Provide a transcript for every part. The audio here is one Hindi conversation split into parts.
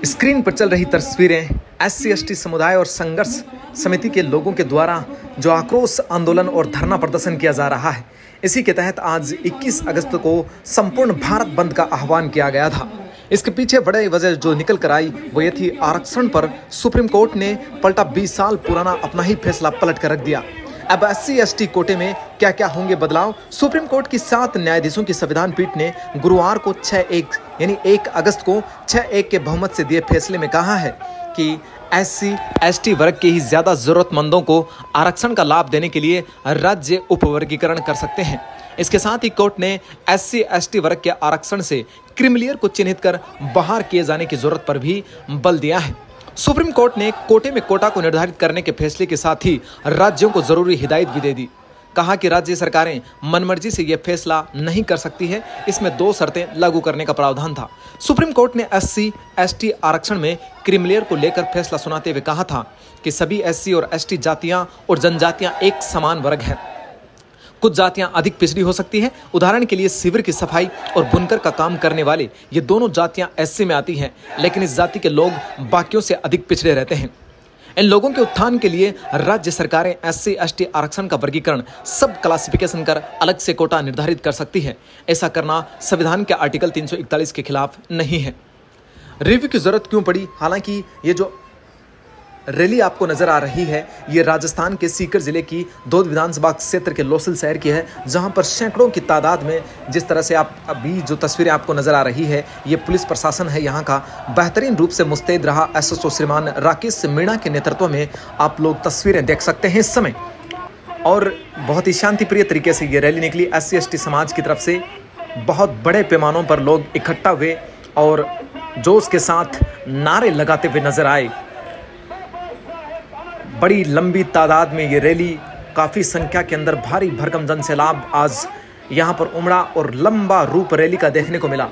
स्क्रीन पर चल रही तस्वीरें SC/ST समुदाय और संघर्ष समिति के लोगों के द्वारा जो आक्रोश आंदोलन और धरना प्रदर्शन किया जा रहा है, इसी के तहत आज 21 अगस्त को संपूर्ण भारत बंद का आह्वान किया गया था। इसके पीछे बड़ी वजह जो निकल कर आई वो ये थी, आरक्षण पर सुप्रीम कोर्ट ने पलटा 20 साल पुराना अपना ही फैसला पलट कर रख दिया। अब SC/ST कोटे में क्या क्या होंगे बदलाव। सुप्रीम कोर्ट की 7 न्यायाधीशों की संविधान पीठ ने गुरुवार को 6-1 यानी 1 अगस्त को 6-1 के बहुमत से दिए फैसले में कहा है कि SC/ST वर्ग के ही ज्यादा जरूरतमंदों को आरक्षण का लाभ देने के लिए राज्य उपवर्गीकरण कर सकते हैं। इसके साथ ही कोर्ट ने SC/ST वर्ग के आरक्षण से क्रीमिलियर को चिन्हित कर बाहर किए जाने की जरूरत पर भी बल दिया है। सुप्रीम कोर्ट ने कोटे में कोटा को निर्धारित करने के फैसले के साथ ही राज्यों को जरूरी हिदायत भी दे दी। कहा कि राज्य सरकारें मनमर्जी से यह फैसला नहीं कर सकती है, इसमें 2 शर्तें लागू करने का प्रावधान था। सुप्रीम कोर्ट ने SC/ST आरक्षण में क्रीमिलियर को लेकर फैसला सुनाते हुए कहा था कि सभी SC और ST जातियां और जनजातियां एक समान वर्ग हैं। कुछ जातियां अधिक पिछड़ी हो सकती हैं। उदाहरण के लिए शिविर की सफाई और बुनकर का काम करने वाले ये दोनों जातियां SC में आती हैं, लेकिन इस जाति के लोग बाकियों से अधिक पिछड़े रहते हैं। इन लोगों के उत्थान के लिए राज्य सरकारें SC/ST आरक्षण का वर्गीकरण सब क्लासिफिकेशन कर अलग से कोटा निर्धारित कर सकती है। ऐसा करना संविधान के आर्टिकल 341 के खिलाफ नहीं है। रिव्यू की जरूरत क्यों पड़ी? हालांकि ये जो रैली आपको नजर आ रही है, ये राजस्थान के सीकर जिले की दौद विधानसभा क्षेत्र के लोसल शहर की है, जहां पर सैकड़ों की तादाद में, जिस तरह से आप अभी जो तस्वीरें आपको नजर आ रही है, ये पुलिस प्रशासन है यहाँ का बेहतरीन रूप से मुस्तैद रहा। SSO श्रीमान राकेश मीणा के नेतृत्व में आप लोग तस्वीरें देख सकते हैं इस समय, और बहुत ही शांतिप्रिय तरीके से ये रैली निकली। SC/ST समाज की तरफ से बहुत बड़े पैमानों पर लोग इकट्ठा हुए और जोश के साथ नारे लगाते हुए नजर आए। बड़ी लंबी तादाद में ये रैली, काफ़ी संख्या के अंदर भारी भरकम जन सैलाब आज यहाँ पर उमड़ा और लंबा रूप रैली का देखने को मिला।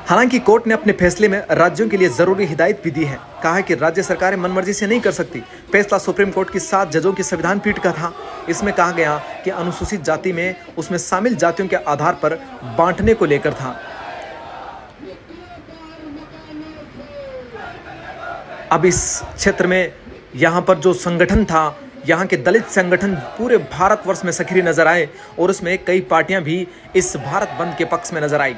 हालांकि कोर्ट ने अपने फैसले में राज्यों के लिए जरूरी हिदायत भी दी है। कहा है कि राज्य सरकारें मनमर्जी से नहीं कर सकती। फैसला सुप्रीम कोर्ट की 7 जजों की संविधान पीठ का था। इसमें कहा गया कि अनुसूचित जाति में उसमें शामिल जातियों के आधार पर बांटने को लेकर था। अब इस क्षेत्र में यहाँ पर जो संगठन था, यहाँ के दलित संगठन पूरे भारतवर्ष में सक्रिय नजर आए और उसमें कई पार्टियां भी इस भारत बंद के पक्ष में नजर आई।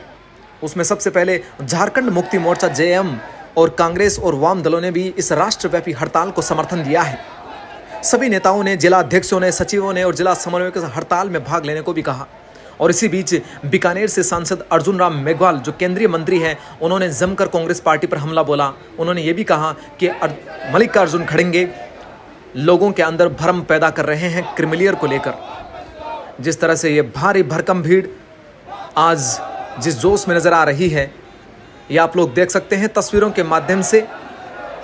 उसमें सबसे पहले झारखंड मुक्ति मोर्चा JM और कांग्रेस और वाम दलों ने भी इस राष्ट्रव्यापी हड़ताल को समर्थन दिया है। सभी नेताओं ने, जिला अध्यक्षों ने, सचिवों ने और जिला समन्वयकों से हड़ताल में भाग लेने को भी कहा। और इसी बीच बीकानेर से सांसद अर्जुन राम मेघवाल जो केंद्रीय मंत्री हैं, उन्होंने जमकर कांग्रेस पार्टी पर हमला बोला। उन्होंने ये भी कहा कि मल्लिकार्जुन खड़गे लोगों के अंदर भ्रम पैदा कर रहे हैं क्रीमिलियर को लेकर। जिस तरह से ये भारी भरकम भीड़ आज जिस जोश में नजर आ रही है, ये आप लोग देख सकते हैं तस्वीरों के माध्यम से।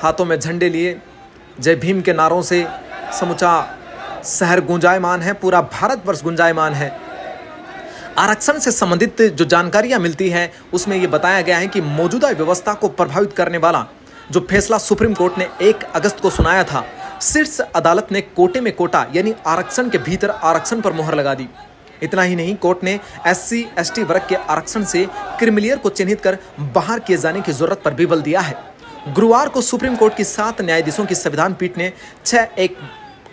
हाथों में झंडे लिए जय भीम के नारों से समूचा शहर गुंजायमान है, पूरा भारतवर्ष गुंजायमान है। आरक्षण से संबंधित जो जानकारियां मिलती हैं उसमें यह बताया गया है कि मौजूदा व्यवस्था को प्रभावित करने वाला जो फैसला सुप्रीम कोर्ट ने 1 अगस्त को सुनाया था, शीर्ष अदालत ने कोटे में कोटा यानी आरक्षण के भीतर आरक्षण पर मुहर लगा दी। इतना ही नहीं, कोर्ट ने SC/ST वर्ग के आरक्षण से क्रीमिलियर को चिन्हित कर बाहर किए जाने की जरूरत पर भी बल दिया है। गुरुवार को सुप्रीम कोर्ट की 7 न्यायाधीशों की संविधान पीठ ने 6-1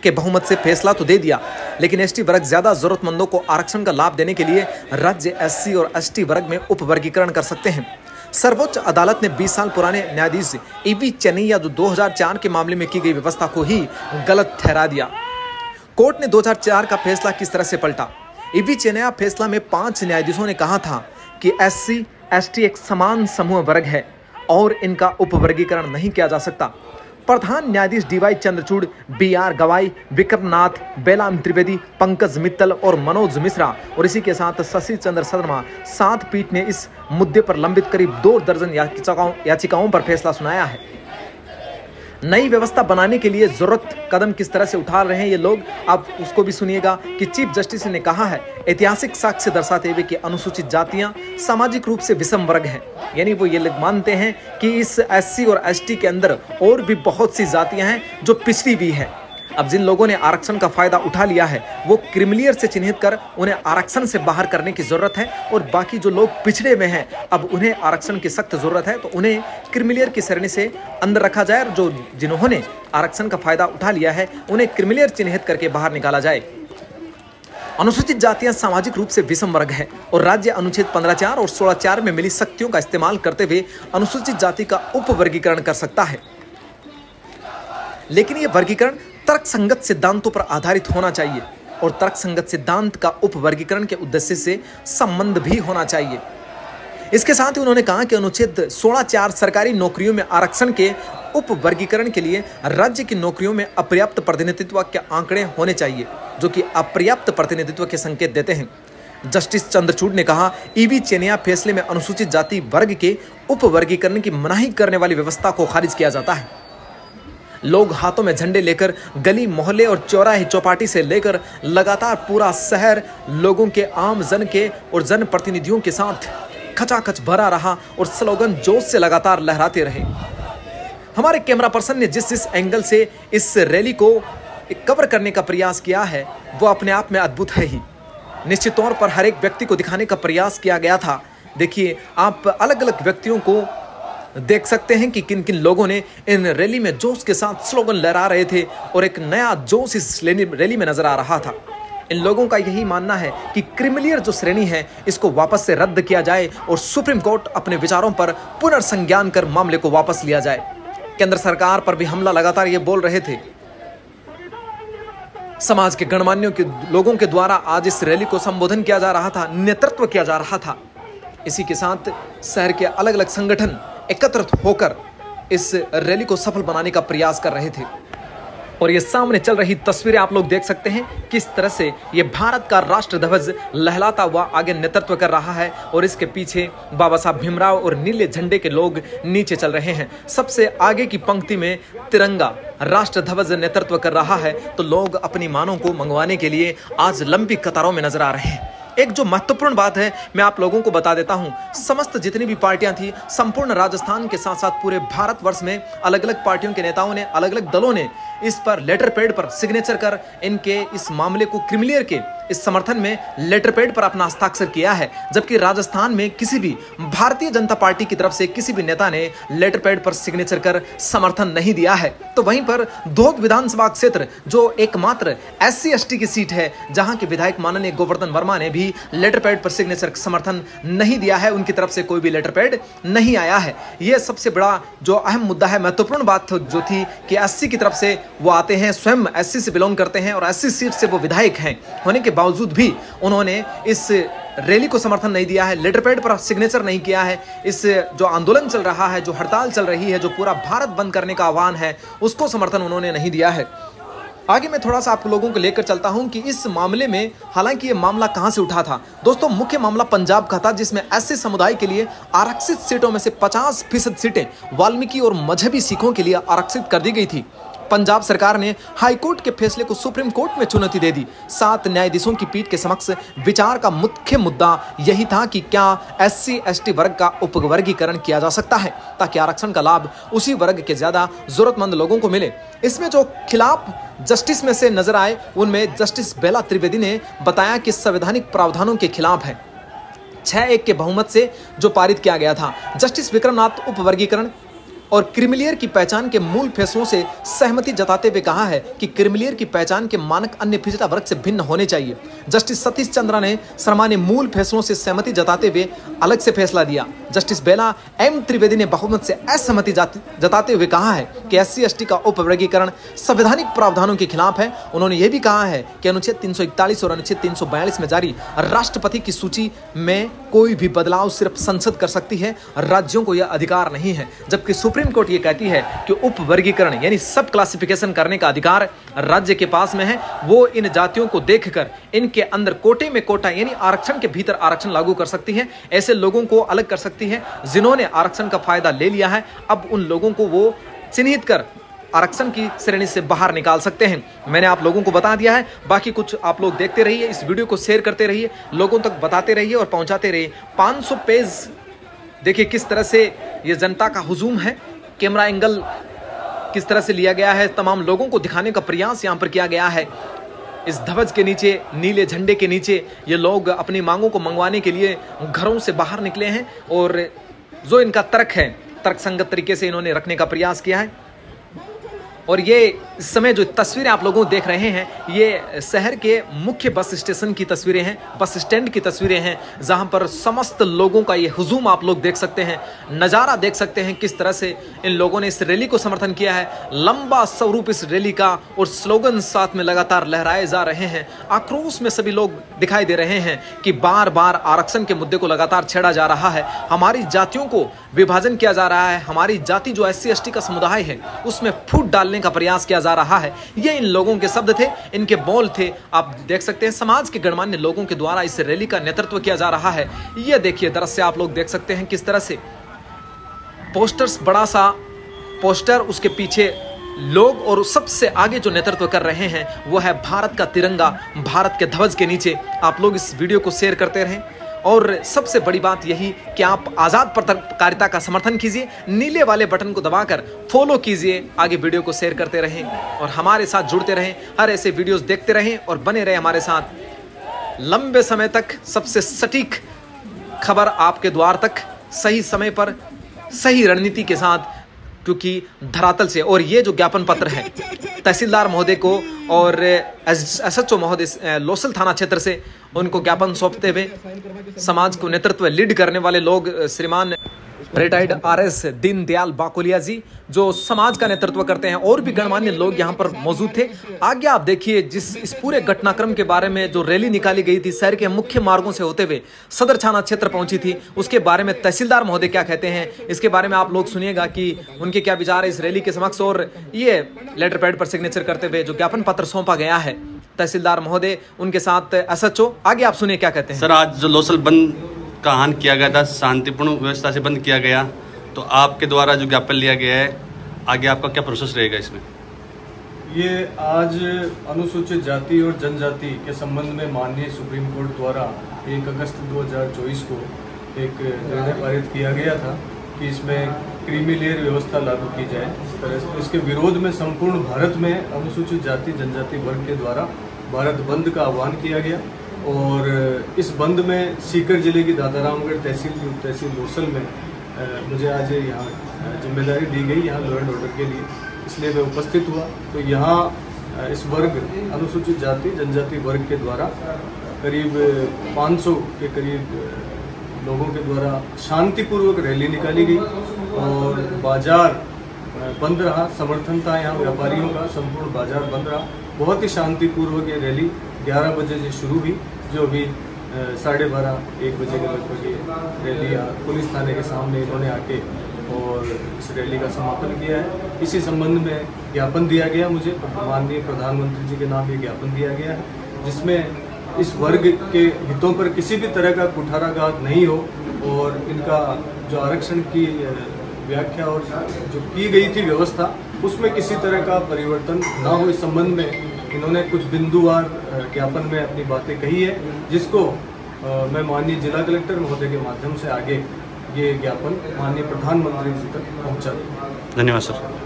के बहुमत से फैसला तो दे दिया, लेकिन ST वर्ग ज्यादा जरूरतमंदों को आरक्षण का लाभ देने के लिए राज्य SC और ST वर्ग में उपवर्गीकरण कर सकते हैं। सर्वोच्च अदालत ने 20 साल पुराने न्यायाधीश EV चेन्नैया जो 2004 के मामले में की गई व्यवस्था को ही गलत ठहरा दिया। कोर्ट ने 2004 का फैसला किस तरह से पलटा? EV चेन्नैया फैसला में 5 न्यायाधीशों ने कहा था कि SC/ST एक समान समूह वर्ग है और इनका उपवर्गीकरण नहीं किया जा सकता। प्रधान न्यायाधीश DY चंद्रचूड़, BR गवाई, विक्रमनाथ, बेलाम त्रिवेदी, पंकज मित्तल और मनोज मिश्रा और इसी के साथ शशि चंद्र शर्मा 7 पीठ ने इस मुद्दे पर लंबित करीब 2 दर्जन याचिकाओं पर फैसला सुनाया है। नई व्यवस्था बनाने के लिए जरूरत कदम किस तरह से उठा रहे हैं ये लोग, आप उसको भी सुनिएगा कि चीफ जस्टिस ने कहा है ऐतिहासिक साक्ष्य दर्शाते हुए कि अनुसूचित जातियां सामाजिक रूप से विषम वर्ग हैं। यानी वो ये लोग मानते हैं कि इस SC और ST के अंदर और भी बहुत सी जातियां हैं जो पिछड़ी हुई है। अब जिन लोगों ने आरक्षण का फायदा उठा लिया है वो क्रीमिलियर से चिन्हित कर उन्हें आरक्षण से बाहर करने की जरूरत है, और बाकी जो लोग पिछड़े में हैं अब उन्हें आरक्षण की सख्त जरूरत है, तो उन्हें क्रीमिलियर की श्रेणी से अंदर रखा जाए और जो जिन्होंने आरक्षण का फायदा उठा लिया है उन्हें क्रीमिलियर चिन्हित करके बाहर निकाला जाए। अनुसूचित जातियां सामाजिक रूप से विषम वर्ग है और राज्य अनुच्छेद 15(4) और 16(4) में मिली शक्तियों का इस्तेमाल करते हुए अनुसूचित जाति का उपवर्गीकरण कर सकता है, लेकिन यह वर्गीकरण तर्कसंगत सिद्धांतों पर आधारित होना चाहिए और तर्कसंगत सिद्धांत का उपवर्गीकरण के उद्देश्य से संबंध भी होना चाहिए। इसके साथ ही उन्होंने कहा कि अनुच्छेद 16(4) सरकारी नौकरियों में आरक्षण के उपवर्गीकरण के लिए राज्य की नौकरियों में अपर्याप्त प्रतिनिधित्व के आंकड़े होने चाहिए, जो कि अपर्याप्त प्रतिनिधित्व के संकेत देते हैं। जस्टिस चंद्रचूड़ ने कहा, ईवी चेनिया फैसले में अनुसूचित जाति वर्ग के उपवर्गीकरण की मनाही करने वाली व्यवस्था को खारिज किया जाता है। लोग हाथों में झंडे लेकर गली मोहल्ले और चौराहे चौपाटी से लेकर लगातार पूरा शहर लोगों के, आम जन के और जनप्रतिनिधियों के साथ खचाखच भरा रहा और स्लोगन जोश से लगातार लहराते रहे। हमारे कैमरा पर्सन ने जिस एंगल से इस रैली को कवर करने का प्रयास किया है वो अपने आप में अद्भुत है ही। निश्चित तौर पर हर एक व्यक्ति को दिखाने का प्रयास किया गया था। देखिए, आप अलग अलग व्यक्तियों को देख सकते हैं कि किन किन लोगों ने इन रैली में जोश के साथ स्लोगन लहरा रहे थे और एक नया जोश इस रैली में नजर आ रहा था। इन लोगों का यही मानना है कि क्रीमिलियर जो श्रेणी है इसको वापस से रद्द किया जाए और सुप्रीम कोर्ट अपने विचारों पर पुनर्संज्ञान कर मामले को वापस लिया जाए। केंद्र सरकार पर भी हमला लगातार ये बोल रहे थे। समाज के गणमान्यों के लोगों के द्वारा आज इस रैली को संबोधन किया जा रहा था, नेतृत्व किया जा रहा था। इसी के साथ शहर के अलग अलग संगठन एकत्रित होकर इस रैली को सफल बनाने का प्रयास कर रहे थे और ये सामने चल रही तस्वीरें आप लोग देख सकते हैं किस तरह से ये भारत का राष्ट्र ध्वज लहराता हुआ आगे नेतृत्व कर रहा है और इसके पीछे बाबा साहब भीमराव और नीले झंडे के लोग नीचे चल रहे हैं। सबसे आगे की पंक्ति में तिरंगा राष्ट्र ध्वज नेतृत्व कर रहा है, तो लोग अपनी मानों को मंगवाने के लिए आज लंबी कतारों में नजर आ रहे हैं। एक जो महत्वपूर्ण बात है मैं आप लोगों को बता देता हूं, समस्त जितनी भी पार्टियां थी संपूर्ण राजस्थान के साथ साथ पूरे भारतवर्ष में अलग अलग पार्टियों के नेताओं ने, अलग अलग दलों ने इस पर लेटर पैड पर सिग्नेचर कर इनके इस मामले को क्रीमिलियर के इस समर्थन में लेटर पैड पर अपना हस्ताक्षर किया है। जबकि राजस्थान में किसी भी भारतीय जनता पार्टी की तरफ से किसी भी नेता ने लेटर पैड पर सिग्नेचर कर समर्थन नहीं दिया है। तो वहीं पर धोद विधानसभा क्षेत्र जो एकमात्र SC/ST की सीट है, जहां के विधायक माननीय गोवर्धन वर्मा ने भी लेटर पैड पर सिग्नेचर समर्थन नहीं दिया है। उनकी तरफ से कोई भी लेटर पैड नहीं आया है। यह सबसे बड़ा जो अहम मुद्दा है, महत्वपूर्ण बात जो थी कि SC की तरफ से वो आते हैं, स्वयं SC से बिलोंग करते हैं और SC सीट से वो विधायक हैं, होने के बावजूद भी उन्होंने इस रैली को समर्थन नहीं दिया है, लेटर पैड पर सिग्नेचर नहीं किया है। इस जो आंदोलन चल रहा है, जो हड़ताल चल रही है, जो पूरा भारत बंद करने का आह्वान है, उसको समर्थन उन्होंने नहीं दिया है। आगे मैं थोड़ा सा आप लोगों को लेकर चलता हूं कि इस मामले में, हालांकि ये मामला कहां से उठा था दोस्तों, मुख्य मामला पंजाब का था, जिसमें SC समुदाय के लिए आरक्षित सीटों में से 50% सीटें वाल्मीकि और मजहबी सिखों के लिए आरक्षित कर दी गई थी। पंजाब सरकार ने हाईकोर्ट के फैसले को सुप्रीम कोर्ट में चुनौती दे दी। 7 न्यायाधीशों की पीठ के समक्ष विचार का मुख्य मुद्दा यही था कि क्या SC/ST वर्ग का उपवर्गीकरण किया जा सकता है ताकि आरक्षण का लाभ उसी वर्ग के ज्यादा जरूरतमंद लोगों को मिले। इसमें जो खिलाफ जस्टिस में से नजर आए उनमें जस्टिस बेला त्रिवेदी ने बताया कि संवैधानिक प्रावधानों के खिलाफ है। 6-1 के बहुमत से जो पारित किया गया था। जस्टिस विक्रमनाथ उपवर्गीकरण और क्रीमिलियर की पहचान के मूल फैसलों से सहमति जताते हुए कहा है कि क्रीमिलियर की पहचान के मानक अन्य पिछड़ा वर्ग से भिन्न होने चाहिए। जस्टिस सतीश चंद्रा ने शर्मा ने मूल फैसलों से सहमति जताते हुए अलग से फैसला दिया। जस्टिस बेला M त्रिवेदी ने बहुमत से असहमति जताते हुए कहा है कि SC/ST का उपवर्गीकरण संवैधानिक प्रावधानों के खिलाफ है। उन्होंने यह भी कहा है कि अनुच्छेद 341 और अनुच्छेद 342 में जारी राष्ट्रपति की सूची में कोई भी बदलाव सिर्फ संसद कर सकती है, राज्यों को यह अधिकार नहीं है। जबकि सुप्रीम कोर्ट ये कहती है कि उपवर्गीकरण यानी सब क्लासिफिकेशन करने का अधिकार राज्य के पास में है। वो इन जातियों को देखकर इनके अंदर कोटे में कोटा यानी आरक्षण के भीतर आरक्षण लागू कर सकती है। ऐसे लोगों को अलग कर सकती है जिन्होंने आरक्षण का फायदा ले लिया है। अब उन लोगों को वो चिन्हित कर आरक्षण की श्रेणी से बाहर निकाल सकते हैं। मैंने आप लोगों को बता दिया है, बाकी कुछ आप लोग देखते रहिए, इस वीडियो को शेयर करते रहिए, लोगों तक बताते रहिए और पहुंचाते रहिए। 500 पेज देखिए किस तरह से ये जनता का हुजूम है। कैमरा एंगल किस तरह से लिया गया है, तमाम लोगों को दिखाने का प्रयास यहाँ पर किया गया है। इस ध्वज के नीचे, नीले झंडे के नीचे ये लोग अपनी मांगों को मंगवाने के लिए घरों से बाहर निकले हैं और जो इनका तर्क है, तर्कसंगत तरीके से इन्होंने रखने का प्रयास किया है। और ये इस समय जो तस्वीरें आप लोगों को देख रहे हैं, ये शहर के मुख्य बस स्टेशन की तस्वीरें हैं, बस स्टैंड की तस्वीरें हैं, जहां पर समस्त लोगों का ये हुजूम आप लोग देख सकते हैं, नज़ारा देख सकते हैं किस तरह से इन लोगों ने इस रैली को समर्थन किया है। लंबा स्वरूप इस रैली का और स्लोगन साथ में लगातार लहराए जा रहे हैं। आक्रोश में सभी लोग दिखाई दे रहे हैं कि बार बार आरक्षण के मुद्दे को लगातार छेड़ा जा रहा है, हमारी जातियों को विभाजन किया जा रहा है, हमारी जाति जो SC/ST का समुदाय है उसमें फूट डालने का प्रयास किया जा रहा है। ये इन लोगों के शब्द थे, इनके बोल थे। आप देख सकते हैं समाज के गणमान्य लोगों के द्वारा इस रैली का नेतृत्व किया जा रहा है। ये देखिए दृश्य आप लोग देख सकते हैं किस तरह से पोस्टर्स, बड़ा सा पोस्टर, उसके पीछे लोग, और सबसे आगे जो नेतृत्व कर रहे हैं वो है भारत का तिरंगा, भारत के ध्वज के नीचे। आप लोग इस वीडियो को शेयर करते रहें और सबसे बड़ी बात यही कि आप आज़ाद पत्रकारिता का समर्थन कीजिए, नीले वाले बटन को दबाकर फॉलो कीजिए, आगे वीडियो को शेयर करते रहें और हमारे साथ जुड़ते रहें, हर ऐसे वीडियोस देखते रहें और बने रहें हमारे साथ। लंबे समय तक सबसे सटीक खबर आपके द्वार तक, सही समय पर, सही रणनीति के साथ, क्योंकि धरातल से। और ये जो ज्ञापन पत्र है तहसीलदार महोदय को और SHO महोदय लोसल थाना क्षेत्र से उनको ज्ञापन सौंपते हुए समाज को नेतृत्व लीड करने वाले लोग श्रीमान रिटायर्ड RS दीनदयाल बाकोलिया जी, जो समाज का नेतृत्व करते हैं, और भी गणमान्य लोग यहाँ पर मौजूद थे। आगे आप देखिए जिस इस पूरे घटनाक्रम के बारे में जो रैली निकाली गई थी, शहर के मुख्य मार्गों से होते हुए सदर थाना क्षेत्र पहुंची थी, उसके बारे में तहसीलदार महोदय क्या कहते हैं, इसके बारे में आप लोग सुनिएगा कि उनके क्या विचार है इस रैली के समक्ष। और ये लेटर पैड पर सिग्नेचर करते हुए जो ज्ञापन पत्र सौंपा गया है तहसीलदार महोदय, उनके साथ SHO, आगे आप सुनिए क्या कहते हैं। सर, आज जो लोसल बंद का आह्वान किया गया था, शांतिपूर्ण व्यवस्था से बंद किया गया, तो आपके द्वारा जो ज्ञापन लिया गया है, आगे आपका क्या प्रोसेस रहेगा इसमें? ये आज अनुसूचित जाति और जनजाति के संबंध में माननीय सुप्रीम कोर्ट द्वारा 1 अगस्त 2024 को एक निर्णय पारित किया गया था कि इसमें क्रीमी लेयर व्यवस्था लागू की जाए। इस तरह से इसके विरोध में संपूर्ण भारत में अनुसूचित जाति जनजाति वर्ग के द्वारा भारत बंद का आह्वान किया गया और इस बंद में सीकर जिले की दातारामगढ़ तहसील लोसल में मुझे आज यहाँ जिम्मेदारी दी गई यहाँ लॉ एंड ऑर्डर के लिए, इसलिए मैं उपस्थित हुआ। तो यहाँ इस वर्ग अनुसूचित जाति जनजाति वर्ग के द्वारा करीब 500 के करीब लोगों के द्वारा शांतिपूर्वक रैली निकाली गई और बाजार बंद रहा। समर्थन था यहाँ व्यापारियों का, संपूर्ण बाजार बंद रहा। बहुत ही शांतिपूर्वक ये रैली 11 बजे से शुरू हुई, जो अभी 12:30-1 बजे के लगभग ये रैली पुलिस थाने के सामने इन्होंने आके और इस रैली का समापन किया है। इसी संबंध में ज्ञापन दिया गया मुझे, माननीय प्रधानमंत्री जी के नाम ये ज्ञापन दिया गया है, जिसमें इस वर्ग के हितों पर किसी भी तरह का कुठाराघात नहीं हो और इनका जो आरक्षण की व्याख्या और जो की गई थी व्यवस्था, उसमें किसी तरह का परिवर्तन ना हो। इस संबंध में इन्होंने कुछ बिंदुवार ज्ञापन में अपनी बातें कही है, जिसको मैं माननीय जिला कलेक्टर महोदय के माध्यम से आगे ये ज्ञापन माननीय प्रधानमंत्री जी तक पहुंचा दूंगा। धन्यवाद सर।